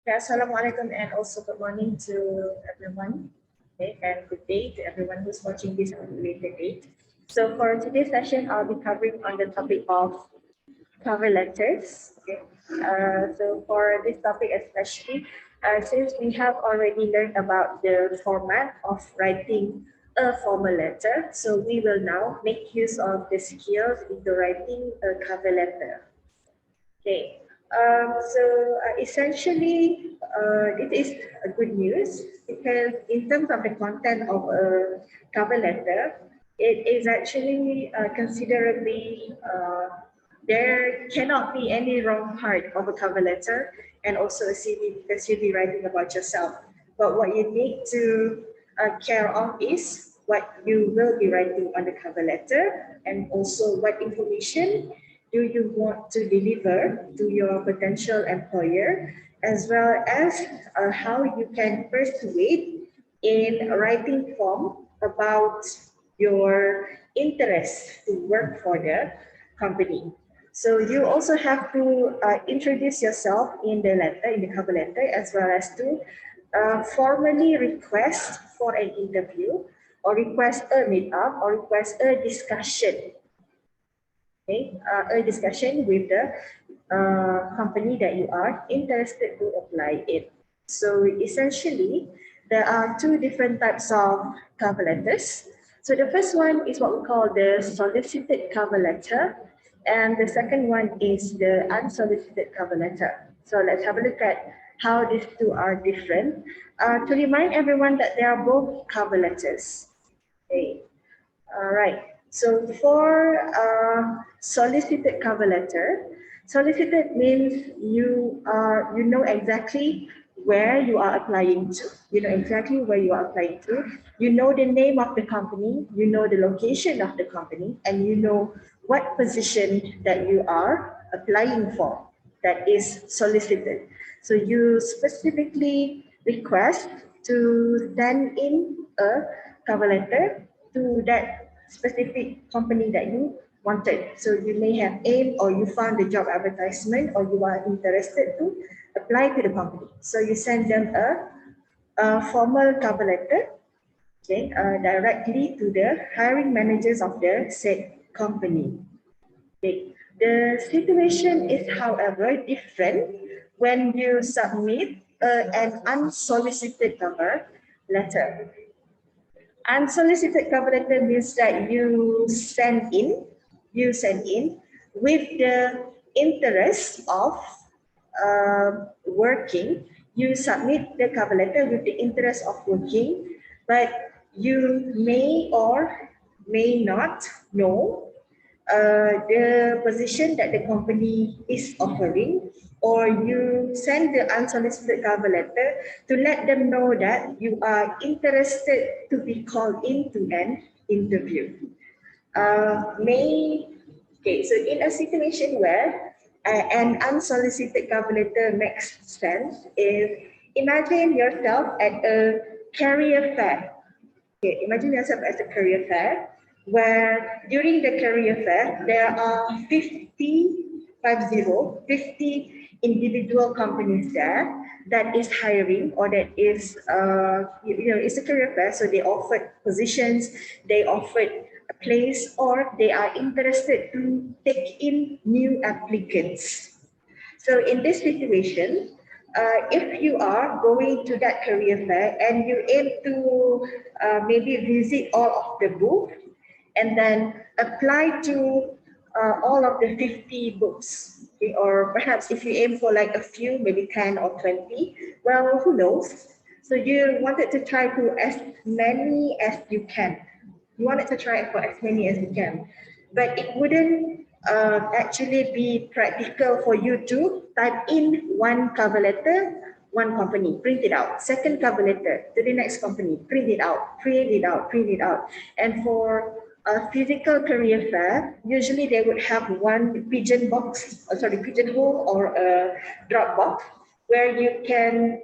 Yeah, Assalamualaikum and also good morning to everyone. Okay, and good day to everyone who's watching this on a later date. So for today's session, I'll be covering on the topic of cover letters. Okay. So for this topic especially, since we have already learned about the format of writing a formal letter, so we will now make use of the skills into writing a cover letter. Okay, essentially, it is a good news because in terms of the content of a cover letter, it is actually considerably, there cannot be any wrong part of a cover letter and also a CV because you'll be writing about yourself. But what you need to care of is what you will be writing on the cover letter and also what information do you want to deliver to your potential employer, as well as how you can persuade in writing form about your interest to work for the company. So you also have to introduce yourself in the letter, in the cover letter, as well as to formally request for an interview or request a meetup or request a discussion, okay, a discussion with the company that you are interested to apply it. So essentially, there are two different types of cover letters. So the first one is what we call the solicited cover letter, and the second one is the unsolicited cover letter. So let's have a look at how these two are different. To remind everyone that they are both cover letters. Okay. All right. So for solicited cover letter, solicited means you know exactly where you are applying to. You know exactly where you are applying to. You know the name of the company. You know the location of the company, and you know what position that you are applying for. That is solicited. So you specifically request to send in a cover letter to that specific company that you wanted. So you may have aimed or you found the job advertisement or you are interested to apply to the company. So you send them a formal cover letter, okay, directly to the hiring managers of the said company. Okay. The situation is, however, different when you submit an unsolicited cover letter. Unsolicited cover letter means that you send in with the interest of working. You submit the cover letter with the interest of working, but you may or may not know the position that the company is offering, or you send the unsolicited cover letter to let them know that you are interested to be called into an interview. Okay, so in a situation where an unsolicited cover letter makes sense is imagine yourself at a career fair. Okay, imagine yourself as a career fair where during the career fair there are 50 individual companies there that is hiring or that is it's a career fair, so they offered positions, they offered a place, or they are interested to take in new applicants. So in this situation, if you are going to that career fair and you aim to maybe visit all of the booths and then apply to all of the 50 books, okay, or perhaps if you aim for like a few, maybe 10 or 20, well, who knows? So you wanted to try to as many as you can. You wanted to try for as many as you can, but it wouldn't actually be practical for you to type in one cover letter, one company, print it out, second cover letter to the next company, print it out, print it out, print it out. And for a physical career fair, usually they would have one pigeonhole or a drop box where you can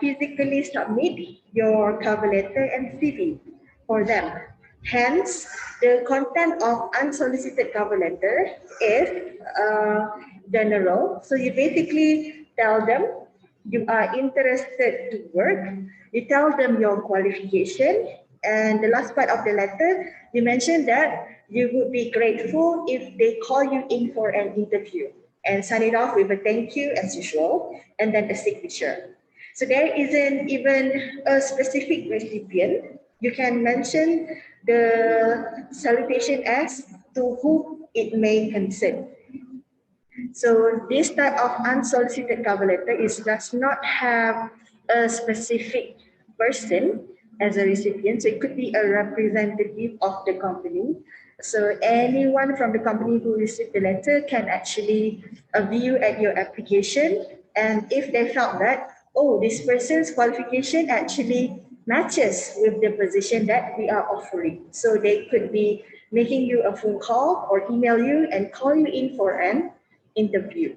physically submit your cover letter and CV for them. Hence, the content of unsolicited cover letter is general. So you basically tell them you are interested to work, you tell them your qualification, and the last part of the letter, you mentioned that you would be grateful if they call you in for an interview and sign it off with a thank you as usual, and then a signature. So there isn't even a specific recipient. You can mention the salutation as to whom it may concern. So this type of unsolicited cover letter does not have a specific person as a recipient. So it could be a representative of the company. So anyone from the company who received the letter can actually view at your application. And if they felt that, oh, this person's qualification actually matches with the position that we are offering. So they could be making you a phone call or email you and call you in for an interview.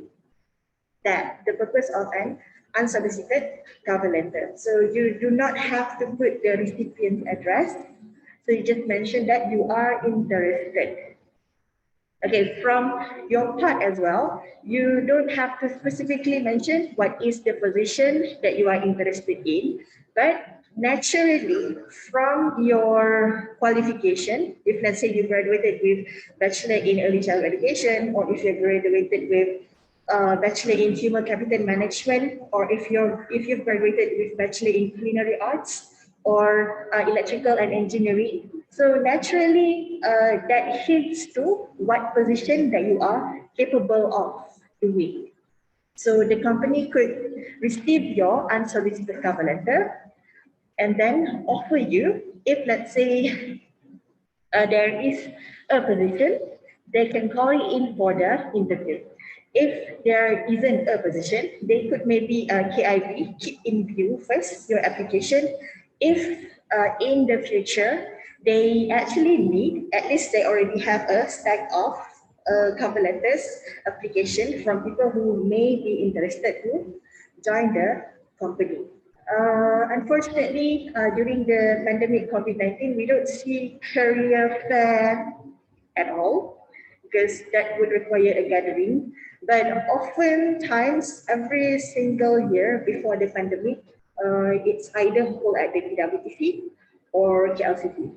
That the purpose of an unsolicited cover letter. So you do not have to put the recipient's address. So you just mention that you are interested. Okay, from your part as well, you don't have to specifically mention what is the position that you are interested in, but naturally from your qualification, if let's say you graduated with Bachelor in Early Childhood Education, or if you graduated with Bachelor in Human Capital Management, or if you've graduated with Bachelor in Culinary Arts or Electrical and Engineering. So naturally, that hints to what position that you are capable of doing. So the company could receive your unsolicited cover letter and then offer you, if let's say there is a position, they can call you in for the interview. If there isn't a position, they could maybe KIV, keep in view first your application. If in the future they actually need, at least they already have a stack of cover letters application from people who may be interested to join the company. Unfortunately, during the pandemic COVID-19, we don't see career fair at all because that would require a gathering. But oftentimes, every single year before the pandemic, it's either held at the PWTC or KLCC,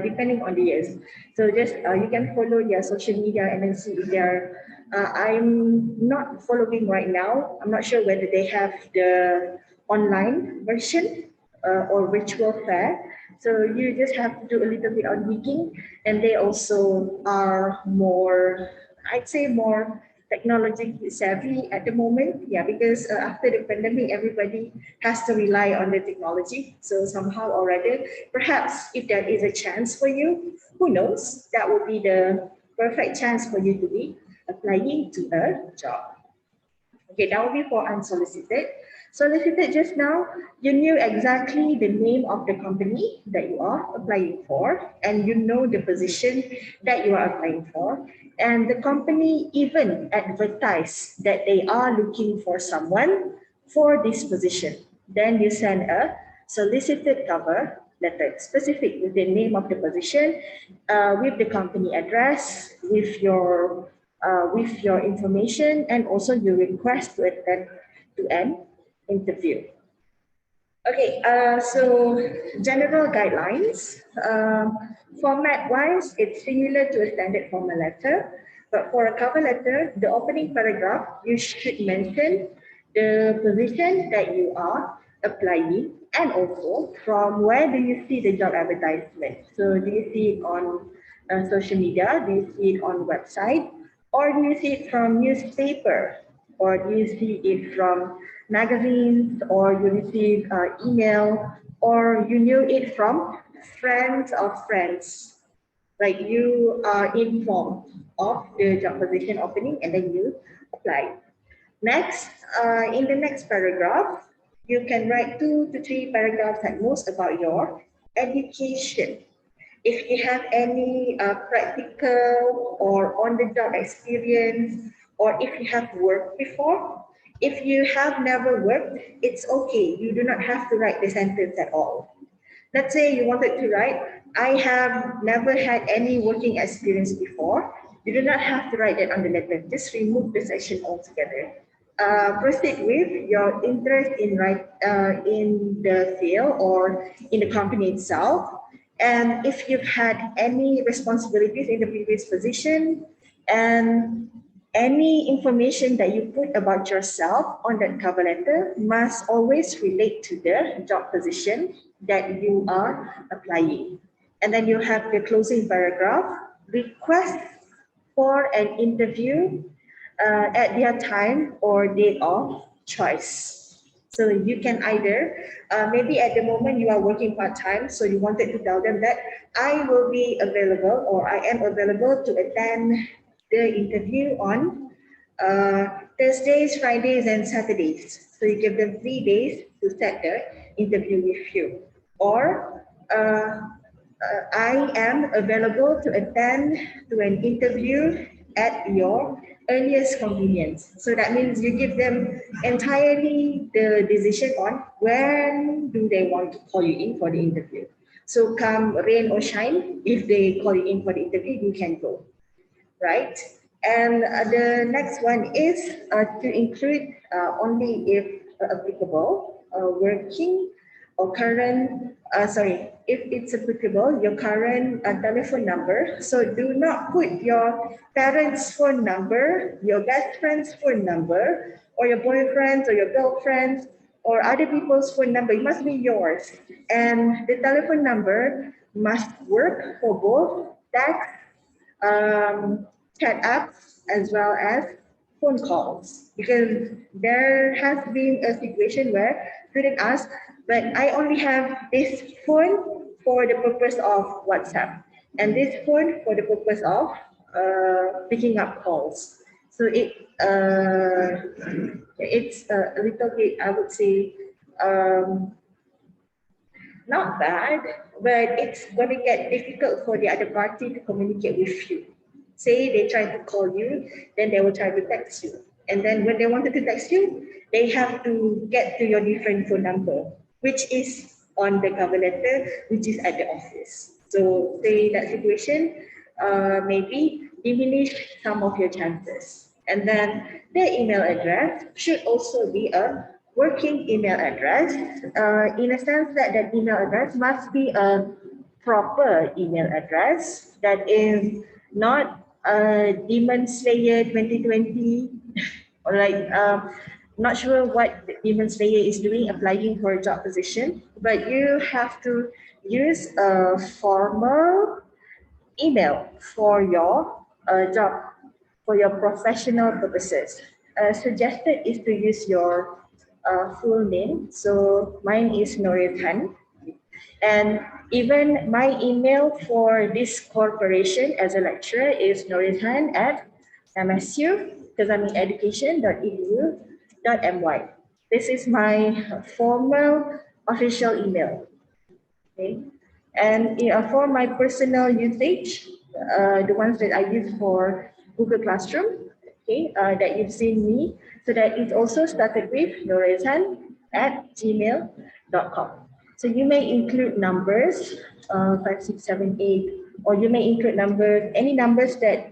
depending on the years. So just you can follow their social media and then see if they're. I'm not following right now. I'm not sure whether they have the online version or virtual fair. So you just have to do a little bit on digging, and they also are more, I'd say, more technologically savvy at the moment. Yeah, because after the pandemic, everybody has to rely on the technology. So somehow or other, perhaps if there is a chance for you, who knows, that would be the perfect chance for you to be applying to a job. Okay, that will be for unsolicited. Solicited just now, you knew exactly the name of the company that you are applying for, and you know the position that you are applying for. And the company even advertise that they are looking for someone for this position. Then you send a solicited cover letter specific with the name of the position, with the company address, with your information, and also your request to attend to an interview. Okay, so general guidelines. Format-wise, it's similar to a standard formal letter, but for a cover letter, the opening paragraph, you should mention the position that you are applying, and also from where do you see the job advertisement. So do you see it on social media? Do you see it on website? Or do you see it from newspaper? Or do you see it from magazines? Or you receive email? Or you knew it from friends of friends? Like you are informed of the job position opening and then you apply. Next, in the next paragraph, you can write 2 to 3 paragraphs at most about your education. If you have any practical or on-the-job experience, or if you have worked before, if you have never worked, it's okay. You do not have to write the sentence at all. Let's say you wanted to write, I have never had any working experience before. You do not have to write that on the letter. Just remove the section altogether. proceed with your interest in the field or in the company itself. And if you've had any responsibilities in the previous position and any information that you put about yourself on that cover letter must always relate to the job position that you are applying. And then you have the closing paragraph, request for an interview at their time or date of choice. So you can either, maybe at the moment you are working part-time, so you wanted to tell them that I will be available or I am available to attend the interview on Thursdays, Fridays, and Saturdays. So you give them 3 days to set the interview with you. Or I am available to attend to an interview at your earliest convenience. So that means you give them entirely the decision on when do they want to call you in for the interview. So come rain or shine, if they call you in for the interview, you can go, right? And the next one is to include only if applicable, working or current, if it's applicable, your current telephone number. So do not put your parents' phone number, your best friend's phone number, or your boyfriend's or your girlfriend's or other people's phone number. It must be yours. And the telephone number must work for both text, chat apps, as well as phone calls, because there has been a situation where students ask, but I only have this phone for the purpose of WhatsApp and this phone for the purpose of picking up calls. So it's a little bit, I would say, not bad, but it's going to get difficult for the other party to communicate with you. Say they try to call you, then they will try to text you. And then when they wanted to text you, they have to get to your different phone number, which is on the cover letter, which is at the office. So say that situation, maybe diminish some of your chances. And then the email address should also be a working email address, in a sense that that email address must be a proper email address that is not Demon Slayer 2020 or like not sure what the Demon Slayer is doing applying for a job position, but you have to use a formal email for your job, for your professional purposes. Suggested is to use your full name. So mine is Noria Khan. And even my email for this corporation as a lecturer is norithan at msu, because I'm in education.edu.my. This is my formal official email. Okay. And for my personal usage, the ones that I use for Google Classroom, okay, that you've seen me, so that it also started with norizan@gmail.com. So you may include numbers, 5, 6, 7, 8, or you may include numbers, any numbers that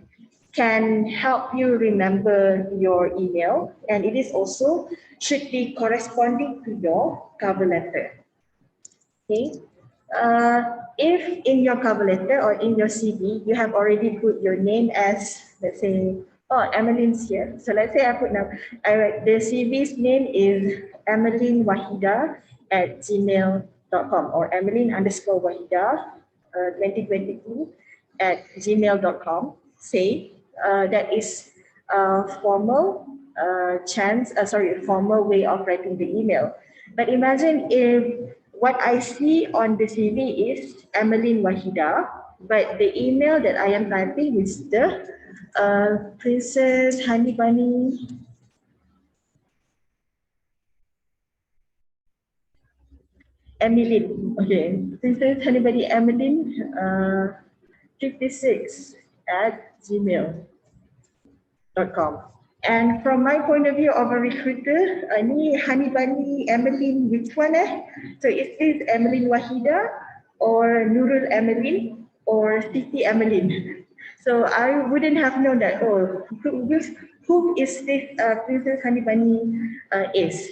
can help you remember your email, and it is also should be corresponding to your cover letter. Okay. If in your cover letter or in your CV, you have already put your name as, let's say, oh, Emmeline's here. So let's say I put now, the CV's name is Emmeline Wahida at gmail.com or Emmeline_Wahida 2022 at gmail.com. Say that is formal formal way of writing the email. But imagine if what I see on the CV is Emmeline Wahida, but the email that I am typing is the Princess Honey Bunny Emmeline. Okay, Princess Honey Bunny Emmeline 56 at gmail.com. And from my point of view of a recruiter, ni Honey Bunny Emmeline, which one So is this Emmeline Wahida or Nurul Emmeline or Siti Emmeline? So I wouldn't have known that, oh, who is this Princess Honey Bunny is.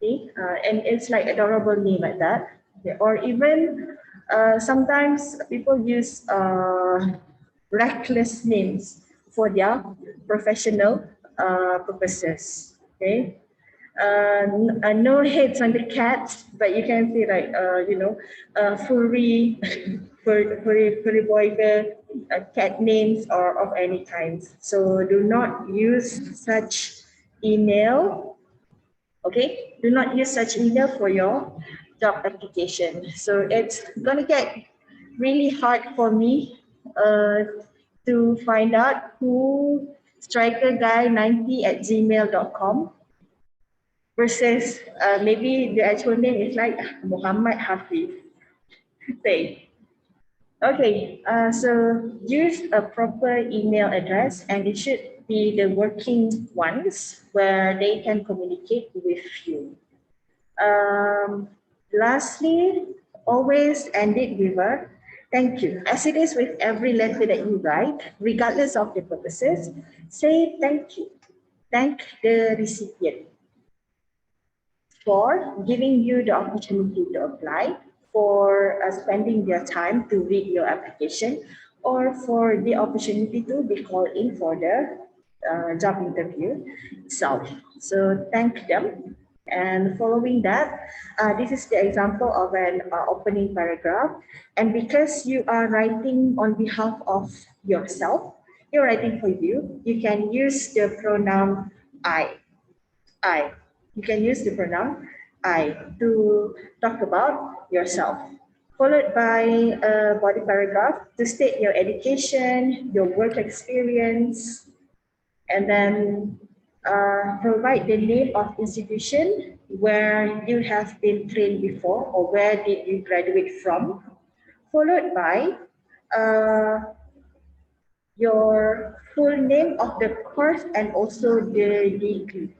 Okay? And it's like adorable name like that. Okay. Or even sometimes people use reckless names for their professional purposes. Okay. No hits on the cats, but you can see like furry, furry boy girl, cat names or of any kind. So do not use such email. Okay, do not use such email for your job application. So it's gonna get really hard for me to find out who strikerguy90@gmail.com versus maybe the actual name is like Muhammad Hafiz. Say, okay, so use a proper email address and it should be the working ones where they can communicate with you. Lastly, always end it with a thank you. As it is with every letter that you write, regardless of the purposes, say thank you. Thank the recipient for giving you the opportunity to apply, for spending their time to read your application, or for the opportunity to be called in for the job interview itself. So thank them. And following that, this is the example of an opening paragraph. And because you are writing on behalf of yourself, you're writing for you, you can use the pronoun I. I. You can use the pronoun I to talk about yourself. Followed by a body paragraph to state your education, your work experience, and then provide the name of institution where you have been trained before or where did you graduate from. Followed by your full name of the course and also the degree.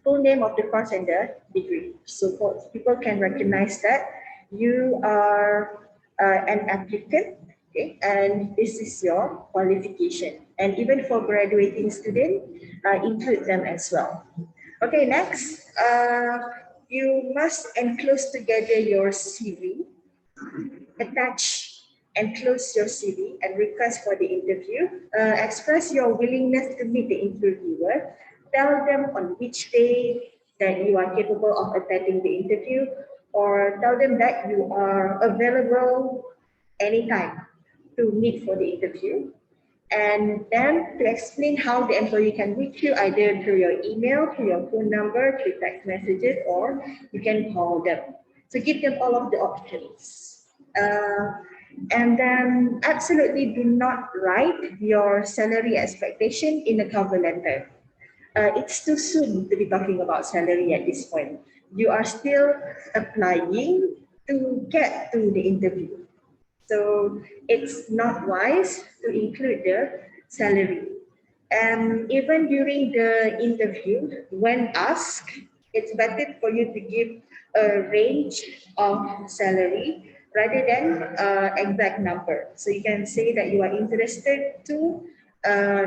Full name of the course and the degree. So people can recognize that you are an applicant, okay, and this is your qualification. And even for graduating student, include them as well. Okay, next, you must enclose together your CV, attach and close your CV and request for the interview. Express your willingness to meet the interviewer. Tell them on which day that you are capable of attending the interview, or tell them that you are available anytime to meet for the interview. And then to explain how the employee can reach you, either through your email, through your phone number, through text messages, or you can call them. So give them all of the options. And then absolutely do not write your salary expectation in the cover letter. It's too soon to be talking about salary at this point. You are still applying to get to the interview. So it's not wise to include the salary. And even during the interview, when asked, it's better for you to give a range of salary rather than exact number. So you can say that you are interested to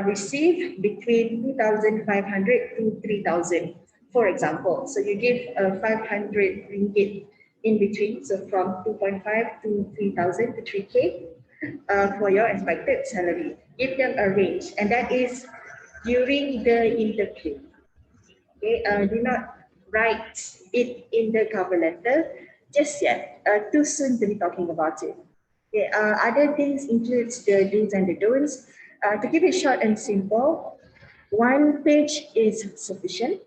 receive between 2,500 to 3,000, for example. So you give 500 ringgit in between, so from 2.5 to 3,000 to 3K for your expected salary. Give them a range, and that is during the interview. Okay, do not write it in the cover letter just yet. Too soon to be talking about it. Okay, other things includes the do's and the don'ts. To keep it short and simple, one page is sufficient.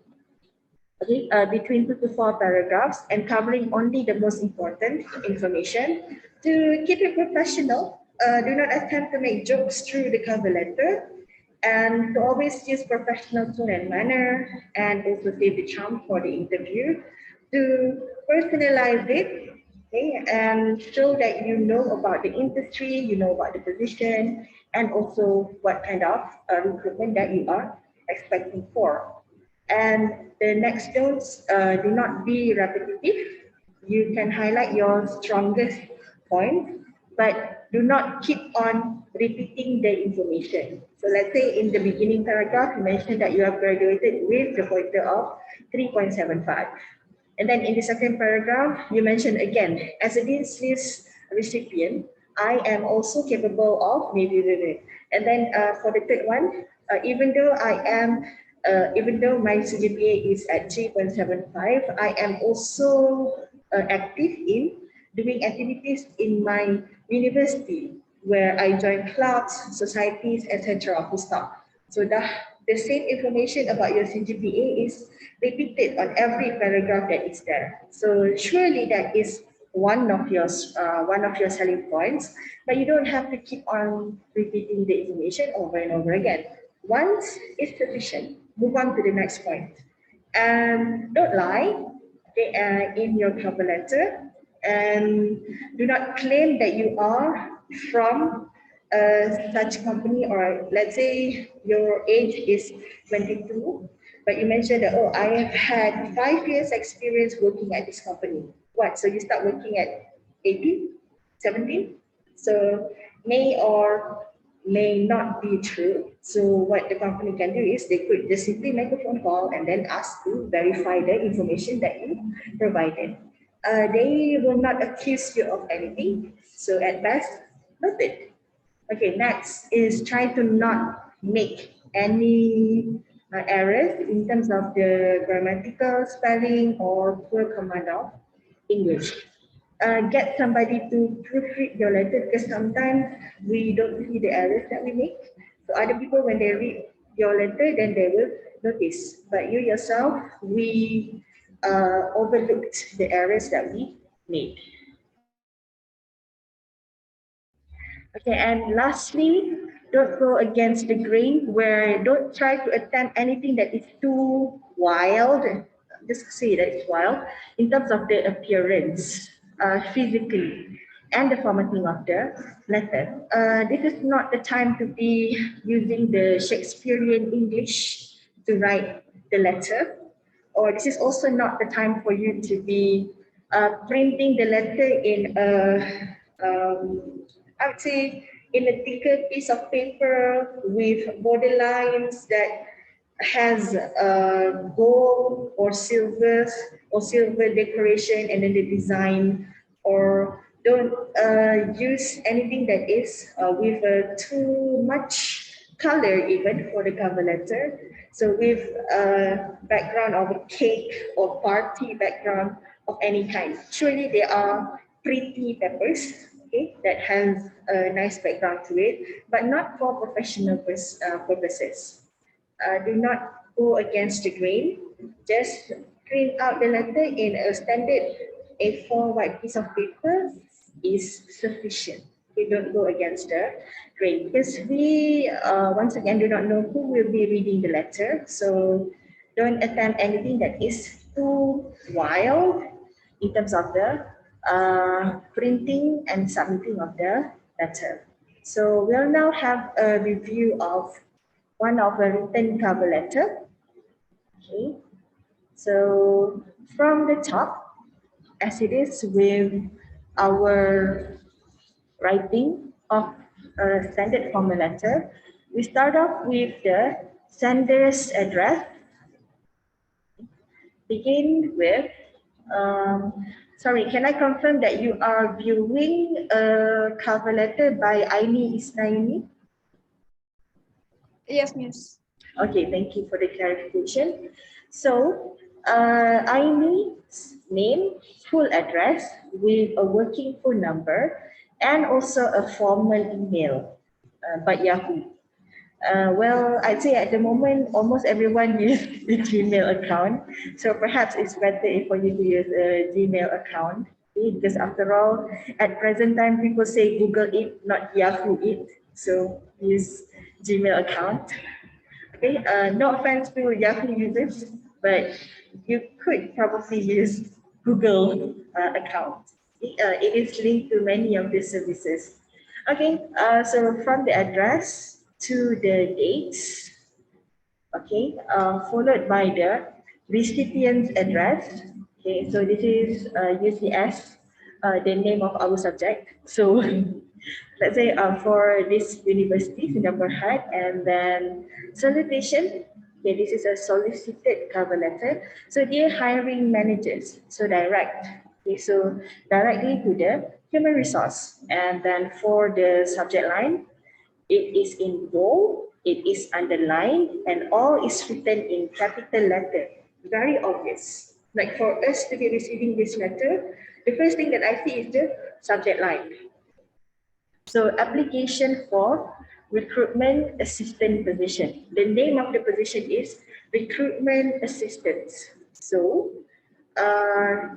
Okay, between 2 to 4 paragraphs and covering only the most important information. To keep it professional, do not attempt to make jokes through the cover letter, and to always use professional tone and manner, and also save the charm for the interview. To personalize it, okay, and show that you know about the industry, you know about the position, and also what kind of recruitment that you are expecting for. And the next notes, do not be repetitive. You can highlight your strongest point, but do not keep on repeating the information. So let's say in the beginning paragraph, you mentioned that you have graduated with the pointer of 3.75. And then in the second paragraph, you mentioned again, as a Dean's List recipient, I am also capable of maybe. And then for the third one, even though my CGPA is at 3.75, I am also active in doing activities in my university where I join clubs, societies, etc. Full stop. So the same information about your CGPA is repeated on every paragraph that is there. So surely that is one of your selling points, but you don't have to keep on repeating the information over and over again. Once is sufficient. Move on to the next point. And don't lie in your cover letter, and do not claim that you are from such company, or let's say your age is 22, but you mentioned that, oh, I have had 5 years experience working at this company. What? So you start working at 18, 17? So may or may not be true. So what the company can do is they could just simply make a phone call and then ask to verify the information that you provided. They will not accuse you of anything. So at best, noted. Okay, next is try to not make any errors in terms of the grammatical spelling or poor command of English. Get somebody to proofread your letter, because sometimes we don't see the errors that we make. So other people, when they read your letter, then they will notice. But you yourself, we overlooked the errors that we made. Okay, and lastly, don't go against the grain, where don't try to attempt anything that is too wild, just say that it's wild, in terms of the appearance, physically, and the formatting of the letter. This is not the time to be using the Shakespearean English to write the letter, or this is also not the time for you to be printing the letter in a I would say in a thicker piece of paper with borderlines that has gold or silver decoration, and then the design, or don't use anything that is with too much color even for the cover letter. So with a background of a cake or party background of any kind. Surely there are pretty peppers, okay, that has a nice background to it, but not for professional purposes. Do not go against the grain. Just print out the letter in a standard A4 white piece of paper is sufficient. We don't go against the grain, because we once again do not know who will be reading the letter. So don't attempt anything that is too wild in terms of the printing and submitting of the letter. So we'll now have a review of one of a written cover letter. Okay, so from the top, as it is with our writing of a standard formal letter, we start off with the sender's address. Begin with, sorry, can I confirm that you are viewing a cover letter by Aini Isnaini? Yes, Miss. Okay, thank you for the clarification. So, Aini's name, full address with a working phone number, and also a formal email by Yahoo. Well, I'd say at the moment, almost everyone uses the Gmail account. So perhaps it's better for you to use a Gmail account, okay? Because after all, at present time, people say Google it, not Yahoo it. So use Gmail account. Okay, no offense to Yahoo users, but you could probably use Google account. It is linked to many of these services. Okay, so from the address to the dates, okay, followed by the recipient's address. Okay, so this is usually as the name of our subject. So let's say for this university, Sdn Bhd, and then salutation. Okay, this is a solicited cover letter. So dear hiring managers, so direct. Okay, so directly to the human resource. And then for the subject line, it is in bold, it is underlined, and all is written in capital letter. Very obvious. Like for us to be receiving this letter, the first thing that I see is the subject line. So application for recruitment assistant position. The name of the position is recruitment assistant. So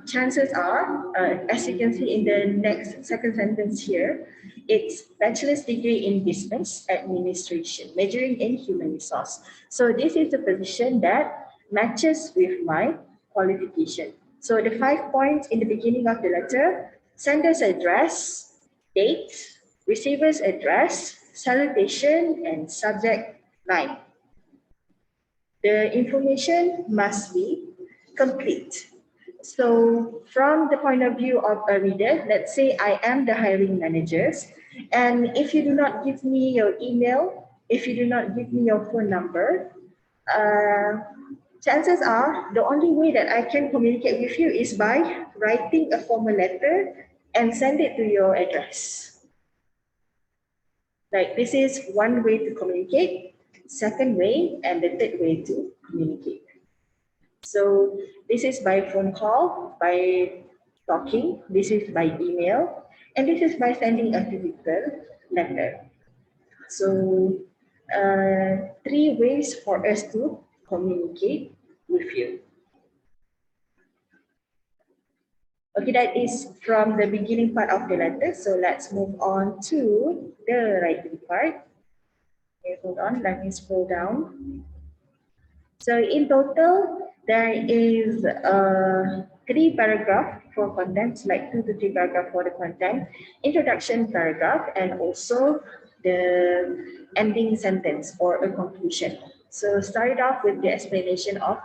chances are, as you can see in the next second sentence here, it's bachelor's degree in business administration, majoring in human resource. So this is the position that matches with my qualification. So the 5 points in the beginning of the letter: sender's address, date, receiver's address, salutation, and subject line. The information must be complete. So from the point of view of a reader, let's say I am the hiring managers, and if you do not give me your email, if you do not give me your phone number, chances are the only way that I can communicate with you is by writing a formal letter and send it to your address. Like this is one way to communicate, second way, and the third way to communicate. So this is by phone call, by talking, this is by email, and this is by sending a physical letter. So 3 ways for us to communicate with you. Okay, that is from the beginning part of the letter. So let's move on to the writing part. Okay, hold on, let me scroll down. So in total, there is 3 paragraphs for content, like 2 to 3 paragraphs for the content, introduction paragraph, and also the ending sentence or a conclusion. So start off with the explanation of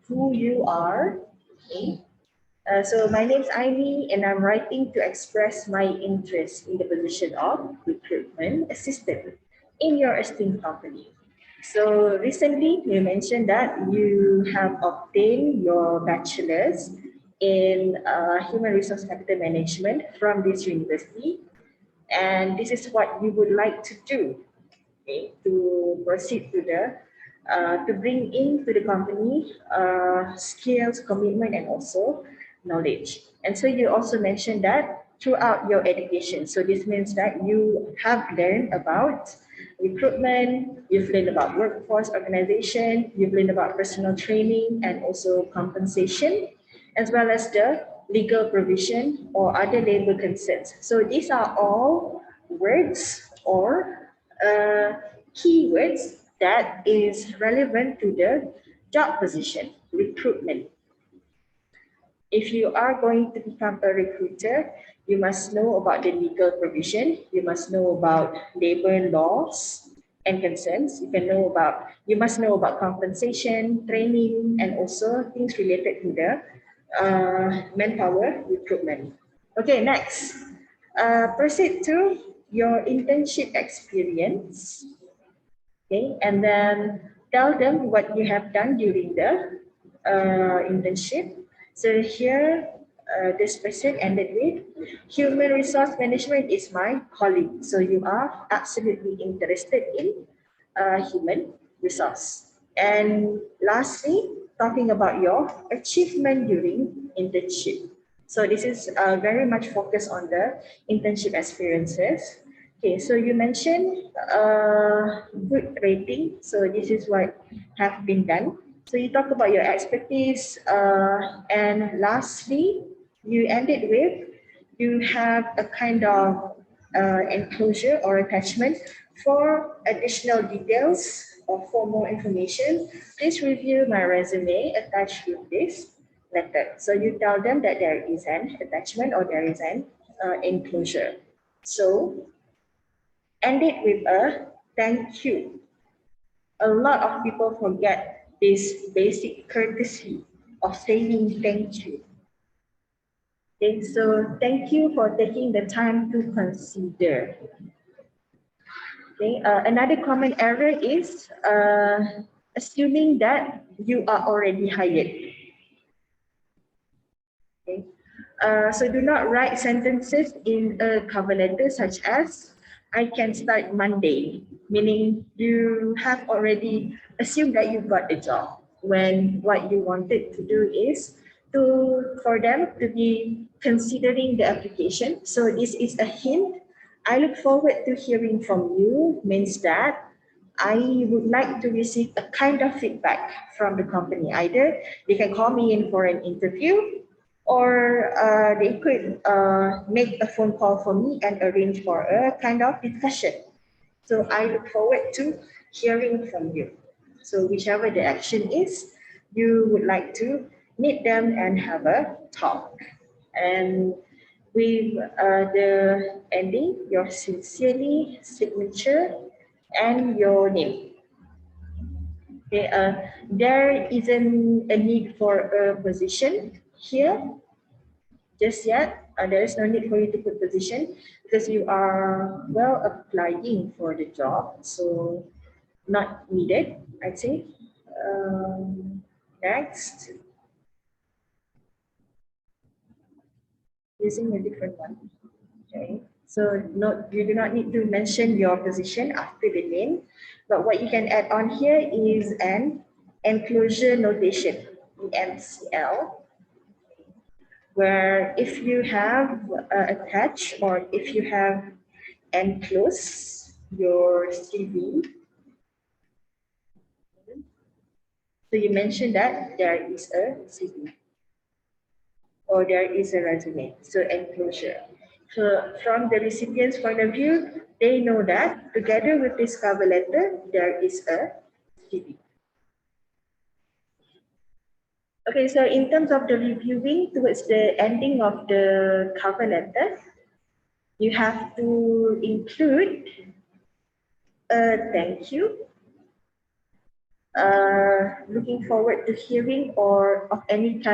who you are. Okay. So my name is Aimee, and I'm writing to express my interest in the position of recruitment assistant in your esteemed company. So recently you mentioned that you have obtained your bachelor's in human resource capital management from this university, and this is what you would like to do, okay, to proceed to the to bring into the company skills, commitment, and also knowledge. And so you also mentioned that throughout your education. So this means that you have learned about recruitment, you've learned about workforce organization, you've learned about personal training and also compensation, as well as the legal provision or other labor concerns. So these are all words or keywords that is relevant to the job position, recruitment. If you are going to become a recruiter, you must know about the legal provision, you must know about labor laws and concerns, you must know about compensation, training, and also things related to the manpower recruitment. Okay, next, proceed to your internship experience. Okay, and then tell them what you have done during the internship. So here, this person ended with, human resource management is my calling. So you are absolutely interested in human resource. And lastly, talking about your achievement during internship. So this is very much focused on the internship experiences. Okay, so you mentioned good rating. So this is what have been done. So you talk about your expertise, and lastly, you ended with, you have a kind of enclosure or attachment for additional details or for more information. Please review my resume attached with this letter. So you tell them that there is an attachment or there is an enclosure. So end it with a thank you. A lot of people forget this basic courtesy of saying thank you. Okay, so thank you for taking the time to consider. Okay. Another common error is assuming that you are already hired. Okay. So do not write sentences in a cover letter such as I can start Monday, meaning you have already assumed that you got the job when what you wanted to do is for them to be considering the application. So this is a hint. I look forward to hearing from you means that I would like to receive a kind of feedback from the company. Either they can call me in for an interview or they could make a phone call for me and arrange for a kind of discussion. So I look forward to hearing from you. So whichever the action is, you would like to meet them and have a talk. And with the ending, your sincerely signature and your name. Okay, there isn't a need for a position here just yet. There is no need for you to put position because you are well applying for the job. So not needed, I'd say. Next, using a different one. Okay. So you do not need to mention your position after the name, but what you can add on here is an enclosure notation, EMCL, where if you have attached or if you have enclosed your CV, so you mentioned that there is a CV or there is a resume, so enclosure. So from the recipient's point of view, they know that together with this cover letter, there is a CV. Okay, so in terms of the reviewing towards the ending of the cover letter, you have to include a thank you, looking forward to hearing or of any kind